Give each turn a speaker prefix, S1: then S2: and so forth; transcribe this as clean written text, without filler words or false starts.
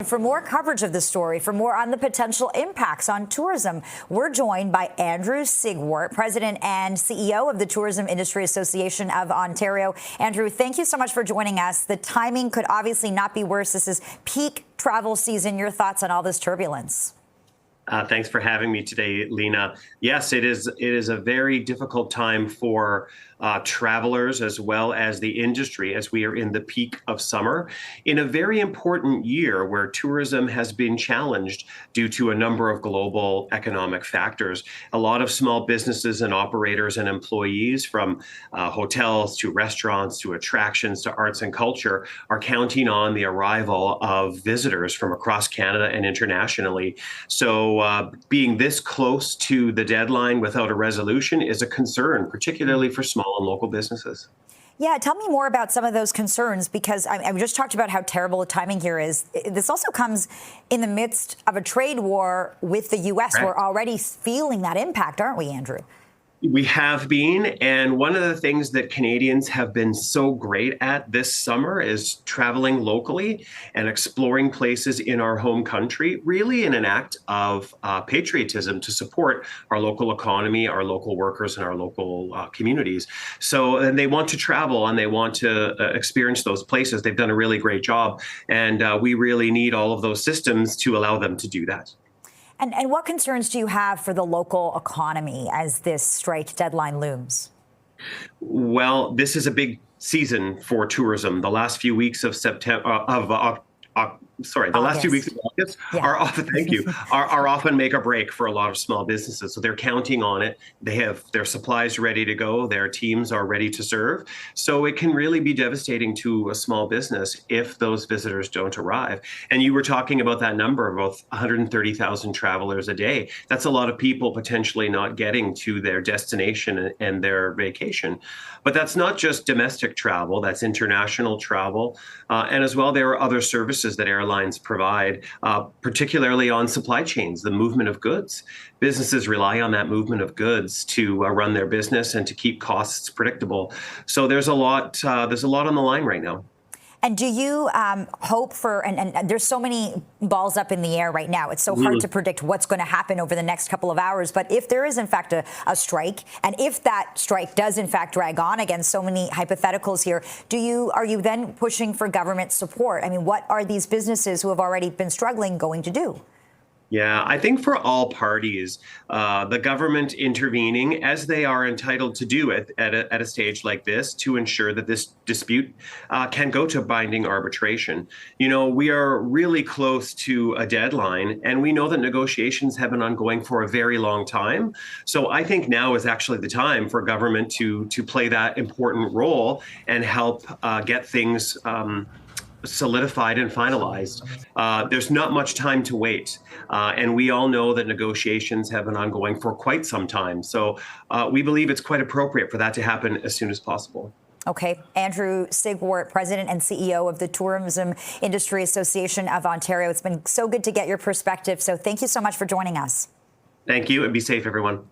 S1: for more coverage of the story, for more on the potential impacts on tourism, we're joined by Andrew Siegwart, President and CEO of the Tourism Industry Association of Ontario. Andrew, thank you so much for joining us. The timing could obviously not be worse. This is peak travel season. Your thoughts on all this turbulence?
S2: Thanks for having me today, Lena. Yes, it is a very difficult time for travelers as well as the industry as we are in the peak of summer in a very important year where tourism has been challenged due to a number of global economic factors. A lot of small businesses and operators and employees, from hotels to restaurants to attractions to arts and culture, are counting on the arrival of visitors from across Canada and internationally. So being this close to the deadline without a resolution is a concern, particularly for small and local businesses.
S1: Yeah, tell me more about some of those concerns, because I just talked about how terrible the timing here is. This also comes in the midst of a trade war with the U.S. Right. We're already feeling that impact, aren't we, Andrew?
S2: We have been, and one of the things that Canadians have been so great at this summer is traveling locally and exploring places in our home country, really in an act of patriotism to support our local economy, our local workers, and our local communities. So and they want to travel and they want to experience those places. They've done a really great job, and we really need all of those systems to allow them to do that.
S1: And what concerns do you have for the local economy as this strike deadline looms?
S2: Well, this is a big season for tourism. The last few weeks of the last 2 weeks of August are often, thank you, are often make or break for a lot of small businesses. So they're counting on it. They have their supplies ready to go. Their teams are ready to serve. So it can really be devastating to a small business if those visitors don't arrive. And you were talking about that number of about 130,000 travelers a day. That's a lot of people potentially not getting to their destination and their vacation. But that's not just domestic travel, that's international travel. And as well, there are other services that airlines provide, particularly on supply chains, the movement of goods. Businesses rely on that movement of goods to run their business and to keep costs predictable. So there's a lot on the line right now.
S1: And do you hope for, and there's so many balls up in the air right now, it's so hard to predict what's going to happen over the next couple of hours, but if there is in fact a strike, and if that strike does in fact drag on, again, so many hypotheticals here, are you then pushing for government support? I mean, what are these businesses who have already been struggling going to do?
S2: Yeah, I think for all parties, the government intervening, as they are entitled to do at a stage like this, to ensure that this dispute can go to binding arbitration. You know, we are really close to a deadline, and we know that negotiations have been ongoing for a very long time. So I think now is actually the time for government to play that important role and help get things solidified and finalized. There's not much time to wait. And we all know that negotiations have been ongoing for quite some time. So we believe it's quite appropriate for that to happen as soon as possible.
S1: Okay. Andrew Siegwart, President and CEO of the Tourism Industry Association of Ontario. It's been so good to get your perspective. So thank you so much for joining us.
S2: Thank you, and be safe, everyone.